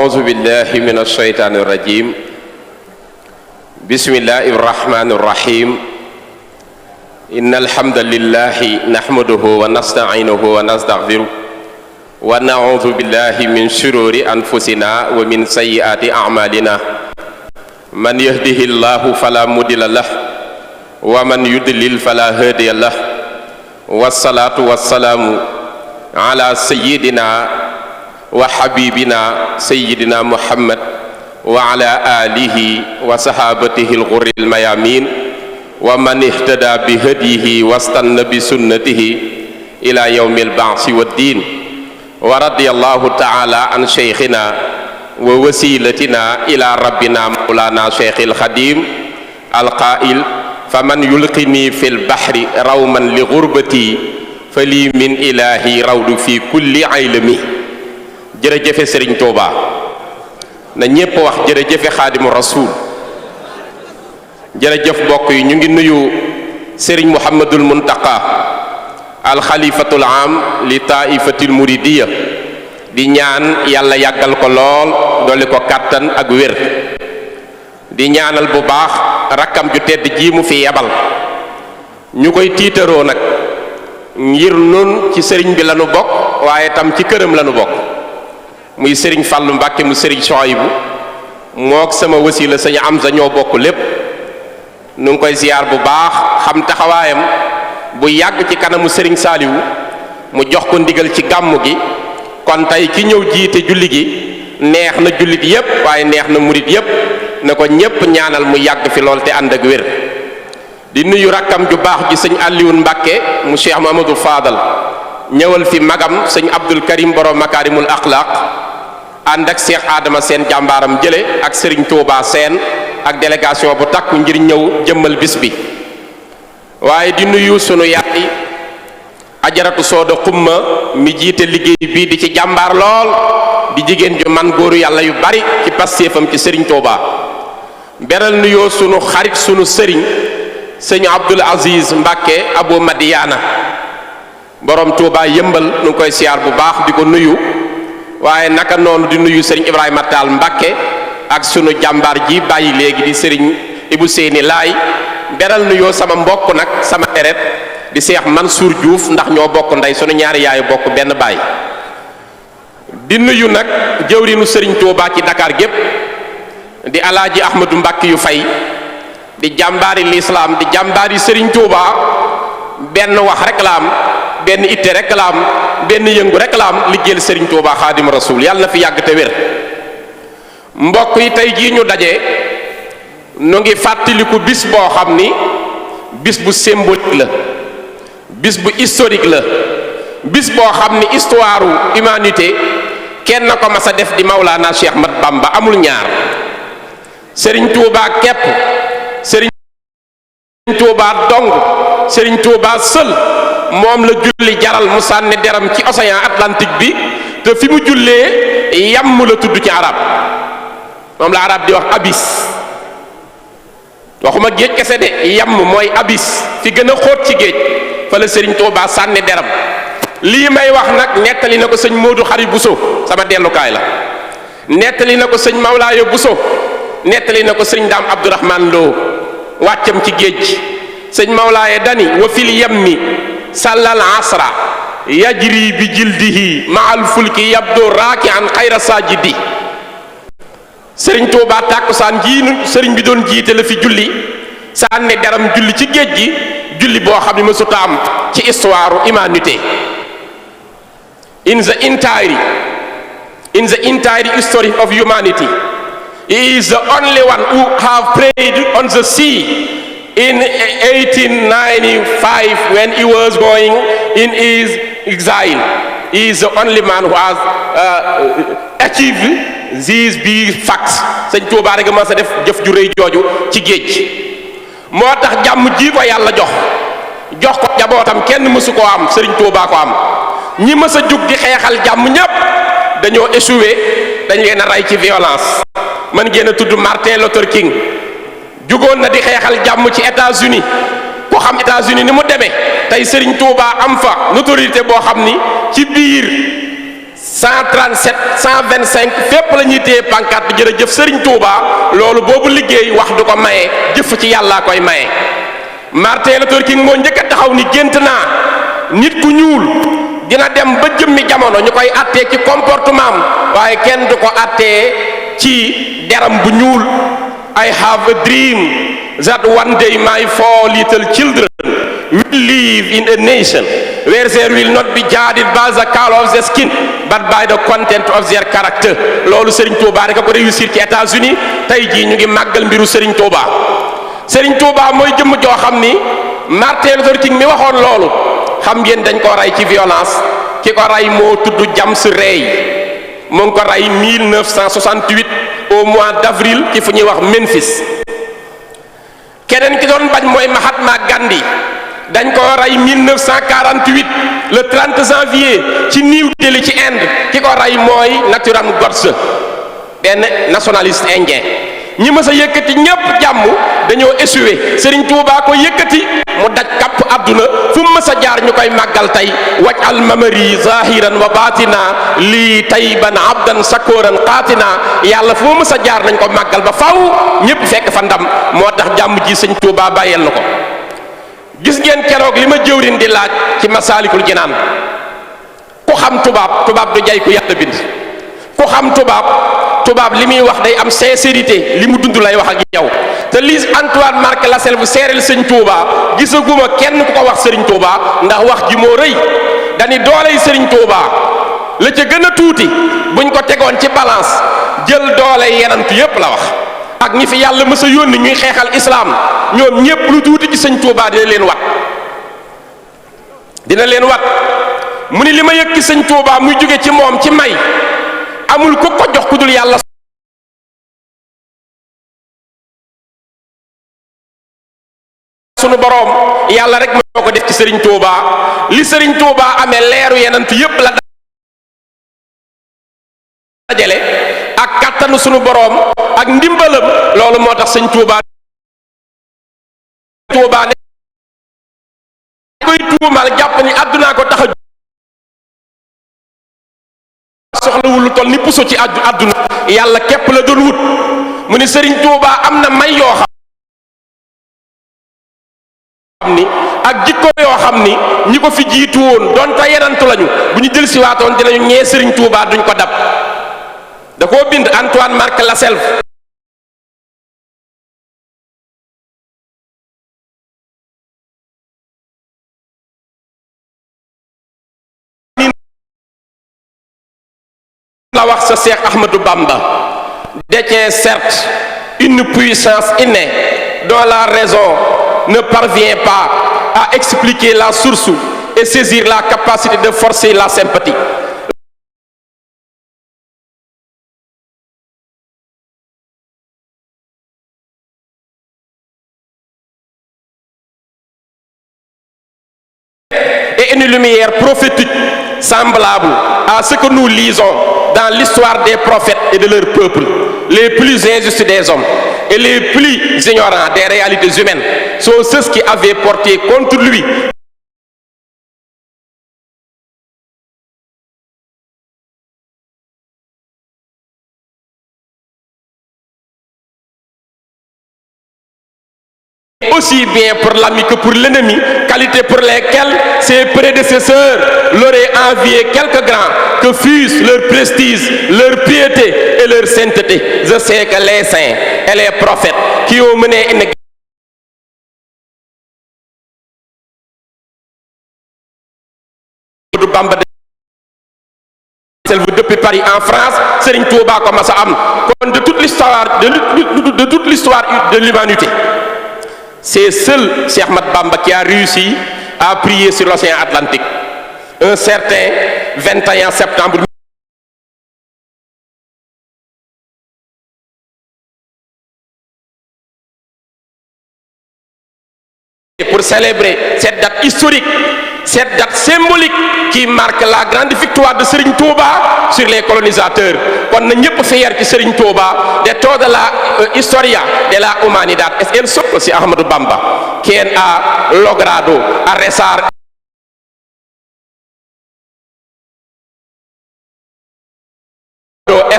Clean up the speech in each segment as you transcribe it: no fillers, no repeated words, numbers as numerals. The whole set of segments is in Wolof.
أعوذ بالله من الشيطان الرجيم بسم الله الرحمن الرحيم إن الحمد لله نحمده ونستعينه ونستغفره ونعوذ بالله من شرور أنفسنا ومن سيئات أعمالنا من يهده الله فلا مضل له ومن يضلل فلا هادي له والصلاة والسلام على سيدنا وحبيبنا سيدنا محمد وعلى آله وصحابته الغر الميامين ومن اهتدى بهديه واستنى بسنته إلى يوم البعث والدين ورضي الله تعالى عن شيخنا ووسيلتنا إلى ربنا مولانا شيخ الخديم القائل فمن يلقني في البحر روما لغربتي فلي من إلهي رود في كل عيلمي jërëjëfe Serigne Touba na ñépp wax jërëjëfe Xaadimu Rasuul jërëjëf mbokk yi ñu ngi nuyu Serigne Mouhamadul Muntaqa alxalifatul am li taifatil muridiya di ñaan yàlla yàggal ko lool dolli ko kàttan ak wér di ñaanal bu baax rakkam ju tedd ji mu fi yebal ñu koy tiitaroo nag ngir nun ci sëriñ bi lañu bokk waaye tam ci këram lañu bokk muy sëriñ Fàllu Mbàkke mu sëriñ Sohaybu mook sama wasila sëñ Amza ñoo bokk lépp nu ngi koy ziyaar bu baax xam taxawaayam bu yàgg ci kanamu sëriñ Saaliwu mu jox ko ndigal ci gàmmu gi kon tey ki ñëw jiite julli gi neex na jullit yépp waaye neex na murit yépp na ko ñépp ñaanal mu yàgg fi lool te ànd ak wér di nuyu rakkam ju baax ji sëñ Aliyun Mbàkke mu Cheikh Mamadou Fadal ñëwal fi magam sëñ Abdul Karim borom makaarimul axlaaq ànd ak Cheikh Adama seen jàmbaaram jële ak Serigne Touba seen ak délégation bu takku ngir ñëw jëmmal bis bi waaye di nuyu sunu yaay ajaratu sooda xumma mi jiite liggéey bii di ci jàmbaar lool di jigéen ju man góoru yàlla yu bari ci pastéefam ci Serigne Touba beral nuyoo sunu xarit sunu sëriñ sëñ Abdul Aziz Mbàkke Abu Madiana borom Touba yëmbal nu ngi koy siyaar bu baax di ko nuyu waaye naka noonu di nuyu sëriñ Ibrahima Taal Mbàkke ak sunu jàmbaar ji bàyyi léegi di sëriñ Ibu Seeni Laay beral nuyoo sama mbokk nag sama deret di Seex Mansour Diouf ndax ñoo bokk ndey sunu ñaari yaayu bokk benn baay di nuyu nag jëwrinu sëriñ Touba ci Dakar gépp di alaaji Ahmadu Mbàkke yu fay di jàmbaari lislaam di jàmbaari sëriñ Touba benn wax rek la am benn itte rek la am benn yëngu rek la am liggéeyal Serigne Touba Xaadimu Rasuul yàlla na fi yàgg te wér mbokk yi tey jii ñu daje nu ngi fàttaliku bis boo xam ni bis bu symbolique la bis bu historique la bis boo xam ni histoire humanité kenn ko mas a def di Maulana Cheikh Mat Bamba amul ñaar Serigne Touba képp Serigne Touba dong Serigne Touba seul moom la julli jaral mu sànni deram ci océan Atlantique bi te fi mu jullee yàmm la tudd ci arab moom la arab di wax abis waxuma géej kese de yàmm mooy abis fi gën a xóot ci géej fa la Serigne Touba sànni deram lii may wax nag nettali na ko sëñ Modou Xari Bousso sama dellukaay la nettali na ko sëñ Mawlaayo Bousso nettali na ko sëñ Daam Abdourahman Lo wàccam ci géej gi sëñ Mawlaaye dani wa fil yammi sallal asra yajri bi jildihi ma'al fulki yabdo raaki an xayra sajidi sëriñ Touba tàkkusaan ji sëriñ bi doon jiite la fi julli sànni deram julli ci géej gi julli boo xam ne mësuta am ci histoire humanité in the entire history of humanity he is the only one who have prayed on the sea in 1895 when he was going in his exile. He is the only man who has achieved these big facts. Sëñ Tuubaa rek ma sa def jëf ju rëy jooju ci géej moo tax jàmm ji ko yàlla jox ko jabootam kenn mësu koo am Sëriñ Tuubaa ko am ñi mës a jug di xeexal jàmm ñépp dañoo échoué dañ leen a rey ci violence man ngeen a tudd Martin Luther King jugoon na di xeexal jàmm ci États-Unis ku xam États-Unis ni mu demee tey Serigne Touba am fa notoriété boo xam ni ci biir 137 125 fépp la ñuy téye pancarte bi jërëjëf Serigne Touba loolu boobu liggéey wax du ko maye jëf ci yàllaa koy maye. Martin Luther King moo njëkk a taxaw ni gént naa nit ku ñuul dina dem ba jëmmi jamono ñu koy attee ci comportement am waaye kenn du ko attee ci deram bu ñuul. I have a dream that one day my 4 little children will live in a nation where there will not be judged by the color of their skin but by the content of their character. loolu Serigne Touba rek a ko réussir ci États-Unis tey jii ñu ngi màggal mbiru Serigne Touba. Serigne Touba mooy jëmm joo xam ni Martin Luther King mi waxoon loolu xam ngeen dañ ko rey ci violence ki ko rey moo tudd James Ray mu ngi ko rey 1968 au mois d'avril ci fu ñuy wax Memphis. keneen ki doon bañ mooy Mahatma Gandhi dañ ko rey 1948 le 30 janvier ci New Delhi ci Inde ki ko rey mooy Nathuram Godse benn nationaliste indien. ñi mës a yëkkati ñépp jàmm dañoo échoué Serigne Touba ko yëkkati mu daj kapp àdduna fu mu mës a jaar ñu koy màggal tey waj al mamari zahiran wa batina lii tayban abdan sakoran qaatina yàlla fu mu mës a jaar nañ ko màggal ba faw ñépp fekk fa ndam moo tax jàmm ji Serigne Touba bàyyeel na ko. gis ngeen keroog li ma jëwrin di laaj ci Masaalikul Jinaan ku xam tubaab du jay ku yàlla bind ku xam tubaab li muy wax day am sincérité li mu dund lay wax ak yow te lii Antoine Marc Lassalle bu seereel sëñ Touba gisaguma kenn ku ko wax Serigne Touba ndax wax ji moo rëy dañi dooley Serigne Touba la ca gën a tuuti buñ ko tegoon ci balance jël doole yenantu yépp la wax ak ñi fi yàlla mës a yónni ñuy xeexal islam ñoom ñépp lu tuuti ci sëñ Touba dina leen wat mu ni li ma yëg ci sëñ Touba muy jóge ci moom ci may amul ku ko jox ku dul yàlla sunu boroom yàlla rek moo ko def ci Serigne Touba li Serigne Touba amee leeru yenantu yépp la dajale ak kàttanu sunu boroom ak ndimbalam loolu moo tax sëñ Touba ne koy tuumal jàpp ni àddunaa ko tax a soxlawul lu toll ni puso ci àdduna yàlla képp la doon wut mu ni Serigne Touba am na may yoo xam ni ak jikko yoo xam ni ñi ko fi jiitu woon donte yenantu lañu bu ñu jël si waatoon dinañu ñee Serigne Touba duñ ko dab da koo bind Antoine Marc Lassalle la wax sa Cheikh Ahmadou Bamba détient certes une puissance innée dont la raison ne parvient pas à expliquer la source et saisir la capacité de forcer la sympathie. Et une lumière prophétique semblable à ce que nous lisons dans l'histoire des prophètes et de leur peuple, les plus injustes des hommes et les plus ignorants des réalités humaines sont ceux qui avaient porté contre lui aussi bien pour l'ami que pour l'ennemi, qualités pour lesquelles ses prédécesseurs l'auraient envié quelque grand que fussent leur prestige, leur piété et leur sainteté. Je sais que les saints et les prophètes qui ont mené une Bamba depuis Paris en France, Serigne Touba commence à am kon de toute l'histoire de l'humanité. C'est seul Cheikh Ahmadou Bamba qui a réussi à prier sur l'océan Atlantique. Un certain 21 septembre pour célébrer cette date historique, cette date symbolique qui marque la grande victoire de Serigne Touba sur les colonisateurs. Kon na ñëpp fier ci Serigne Touba de toda la historia de la humanidad. Es el solo si Ahmadou Bamba quien ha logrado arrasar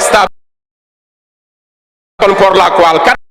stable kon por la qual kat